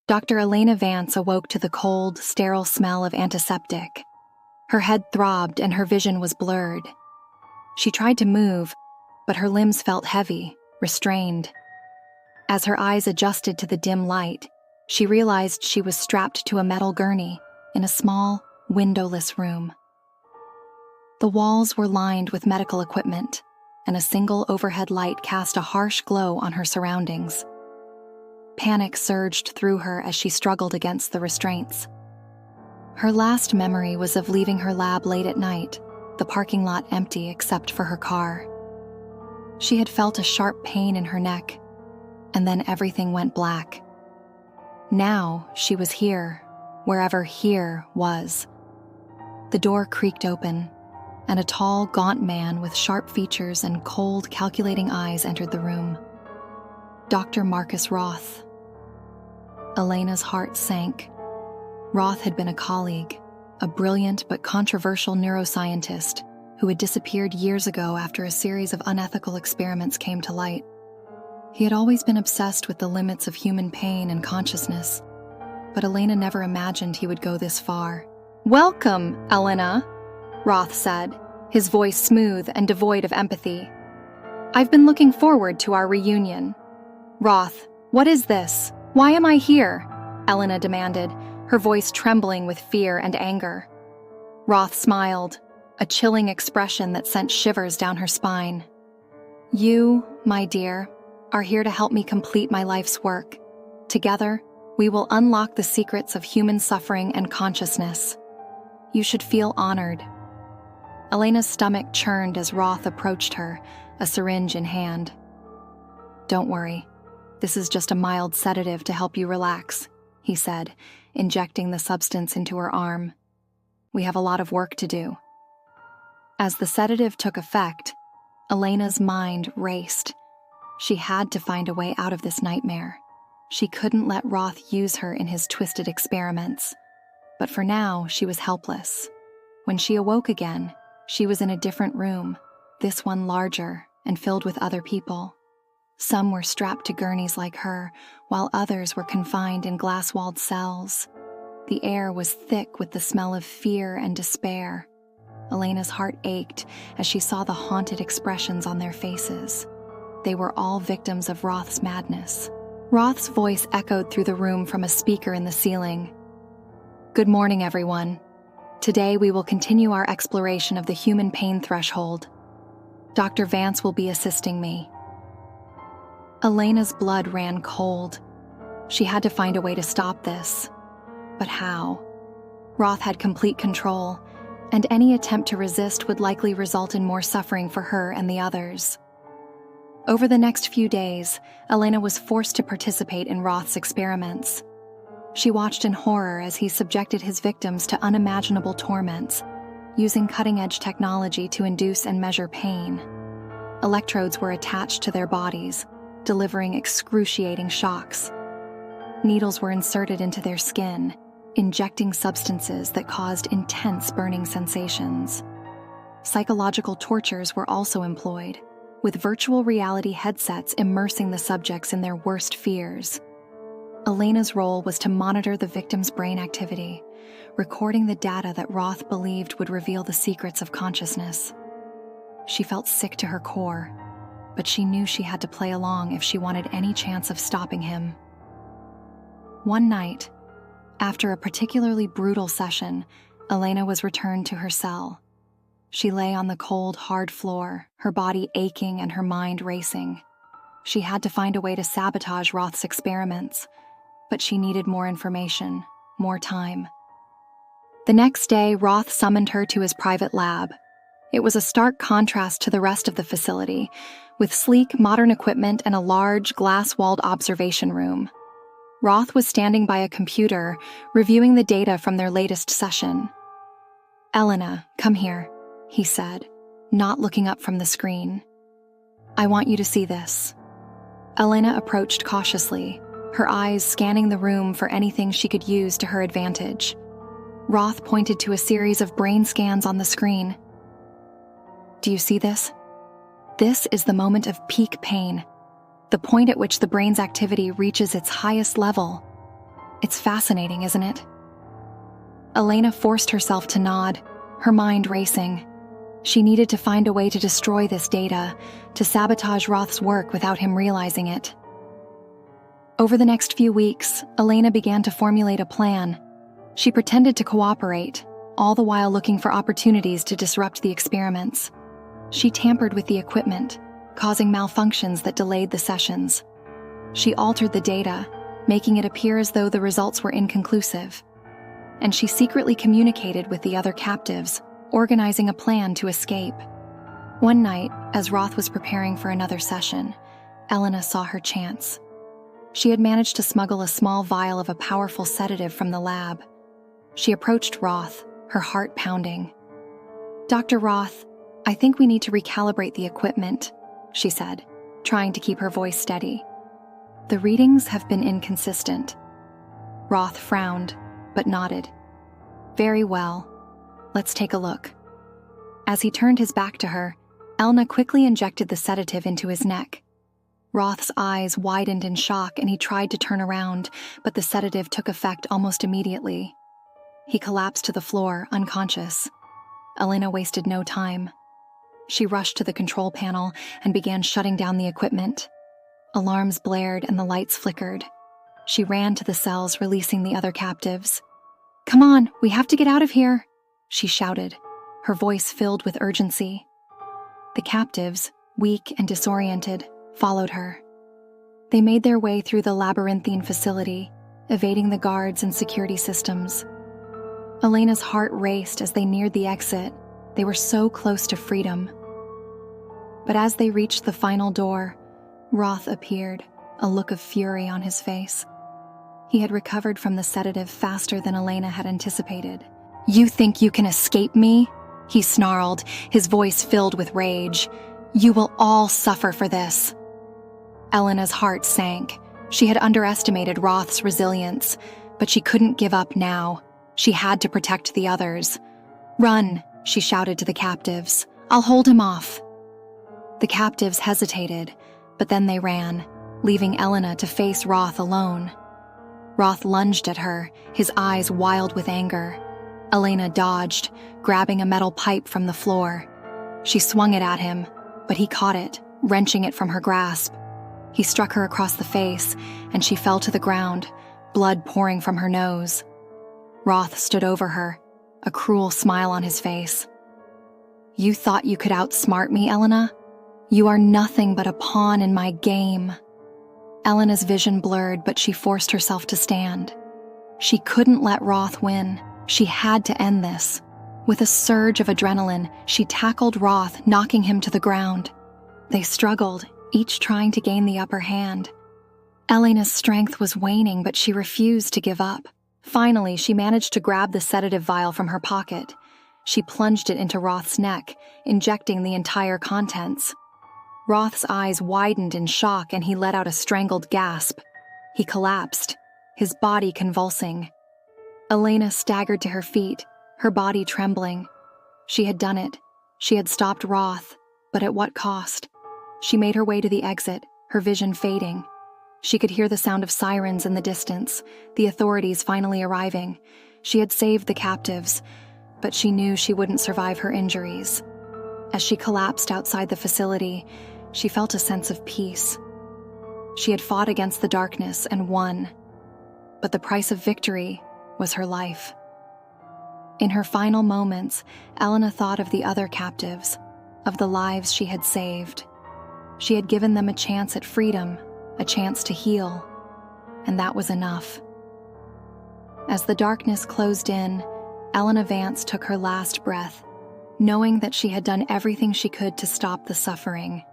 Dr. Elena Vance awoke to the cold, sterile smell of antiseptic. Her head throbbed and her vision was blurred. She tried to move, but her limbs felt heavy, restrained. As her eyes adjusted to the dim light, she realized she was strapped to a metal gurney in a small, windowless room. The walls were lined with medical equipment, and a single overhead light cast a harsh glow on her surroundings. Panic surged through her as she struggled against the restraints. Her last memory was of leaving her lab late at night, the parking lot empty except for her car. She had felt a sharp pain in her neck, and then everything went black. Now she was here, wherever here was. The door creaked open, and a tall, gaunt man with sharp features and cold, calculating eyes entered the room. Dr. Marcus Roth. Elena's heart sank. Roth had been a colleague, a brilliant but controversial neuroscientist who had disappeared years ago after a series of unethical experiments came to light. He had always been obsessed with the limits of human pain and consciousness, but Elena never imagined he would go this far. "Welcome, Elena," Roth said, his voice smooth and devoid of empathy. "I've been looking forward to our reunion." "Roth, what is this? Why am I here?" Elena demanded, her voice trembling with fear and anger. Roth smiled, a chilling expression that sent shivers down her spine. "You, my dear, are here to help me complete my life's work. Together, we will unlock the secrets of human suffering and consciousness. You should feel honored." Elena's stomach churned as Roth approached her, a syringe in hand. "Don't worry. This is just a mild sedative to help you relax," he said, injecting the substance into her arm. "We have a lot of work to do." As the sedative took effect, Elena's mind raced. She had to find a way out of this nightmare. She couldn't let Roth use her in his twisted experiments. But for now, she was helpless. When she awoke again, she was in a different room, this one larger and filled with other people. Some were strapped to gurneys like her, while others were confined in glass-walled cells. The air was thick with the smell of fear and despair. Elena's heart ached as she saw the haunted expressions on their faces. They were all victims of Roth's madness. Roth's voice echoed through the room from a speaker in the ceiling. "Good morning, everyone. Today we will continue our exploration of the human pain threshold. Dr. Vance will be assisting me." Elena's blood ran cold. She had to find a way to stop this. But how? Roth had complete control, and any attempt to resist would likely result in more suffering for her and the others. Over the next few days, Elena was forced to participate in Roth's experiments. She watched in horror as he subjected his victims to unimaginable torments, using cutting-edge technology to induce and measure pain. Electrodes were attached to their bodies, delivering excruciating shocks. Needles were inserted into their skin, injecting substances that caused intense burning sensations. Psychological tortures were also employed, with virtual reality headsets immersing the subjects in their worst fears. Elena's role was to monitor the victim's brain activity, recording the data that Roth believed would reveal the secrets of consciousness. She felt sick to her core, but she knew she had to play along if she wanted any chance of stopping him. One night, after a particularly brutal session, Elena was returned to her cell. She lay on the cold, hard floor, her body aching and her mind racing. She had to find a way to sabotage Roth's experiments, but she needed more information, more time. The next day, Roth summoned her to his private lab. It was a stark contrast to the rest of the facility, with sleek, modern equipment and a large, glass-walled observation room. Roth was standing by a computer, reviewing the data from their latest session. "Elena, come here," he said, not looking up from the screen. "I want you to see this." Elena approached cautiously, her eyes scanning the room for anything she could use to her advantage. Roth pointed to a series of brain scans on the screen. "Do you see this? This is the moment of peak pain, the point at which the brain's activity reaches its highest level. It's fascinating, isn't it? Elena forced herself to nod, her mind racing. She needed to find a way to destroy this data, to sabotage Roth's work without him realizing it. Over the next few weeks, Elena began to formulate a plan. She pretended to cooperate, all the while looking for opportunities to disrupt the experiments. She tampered with the equipment, causing malfunctions that delayed the sessions. She altered the data, making it appear as though the results were inconclusive. And she secretly communicated with the other captives, organizing a plan to escape. One night, as Roth was preparing for another session, Elena saw her chance. She had managed to smuggle a small vial of a powerful sedative from the lab. She approached Roth, her heart pounding. "Dr. Roth, I think we need to recalibrate the equipment," she said, trying to keep her voice steady. "The readings have been inconsistent." Roth frowned, but nodded. "Very well. Let's take a look." As he turned his back to her, Elena quickly injected the sedative into his neck. Roth's eyes widened in shock and he tried to turn around, but the sedative took effect almost immediately. He collapsed to the floor, unconscious. Elena wasted no time. She rushed to the control panel and began shutting down the equipment. Alarms blared and the lights flickered. She ran to the cells, releasing the other captives. "Come on, we have to get out of here," she shouted, her voice filled with urgency. The captives, weak and disoriented, followed her. They made their way through the labyrinthine facility, evading the guards and security systems. Elena's heart raced as they neared the exit. They were so close to freedom. But as they reached the final door, Roth appeared, a look of fury on his face. He had recovered from the sedative faster than Elena had anticipated. "You think you can escape me?" he snarled, his voice filled with rage. "You will all suffer for this." Elena's heart sank. She had underestimated Roth's resilience, but she couldn't give up now. She had to protect the others. "Run," she shouted to the captives. "I'll hold him off." The captives hesitated, but then they ran, leaving Elena to face Roth alone. Roth lunged at her, his eyes wild with anger. Elena dodged, grabbing a metal pipe from the floor. She swung it at him, but he caught it, wrenching it from her grasp. He struck her across the face, and she fell to the ground, blood pouring from her nose. Roth stood over her, a cruel smile on his face. "You thought you could outsmart me, Elena? You are nothing but a pawn in my game." Elena's vision blurred, but she forced herself to stand. She couldn't let Roth win. She had to end this. With a surge of adrenaline, she tackled Roth, knocking him to the ground. They struggled, each trying to gain the upper hand. Elena's strength was waning, but she refused to give up. Finally, she managed to grab the sedative vial from her pocket. She plunged it into Roth's neck, injecting the entire contents. Roth's eyes widened in shock and he let out a strangled gasp. He collapsed, his body convulsing. Elena staggered to her feet, her body trembling. She had done it. She had stopped Roth, but at what cost? She made her way to the exit, her vision fading. She could hear the sound of sirens in the distance, the authorities finally arriving. She had saved the captives, but she knew she wouldn't survive her injuries. As she collapsed outside the facility, she felt a sense of peace. She had fought against the darkness and won, but the price of victory was her life. In her final moments, Elena thought of the other captives, of the lives she had saved. She had given them a chance at freedom, a chance to heal, and that was enough. As the darkness closed in, Elena Vance took her last breath, knowing that she had done everything she could to stop the suffering.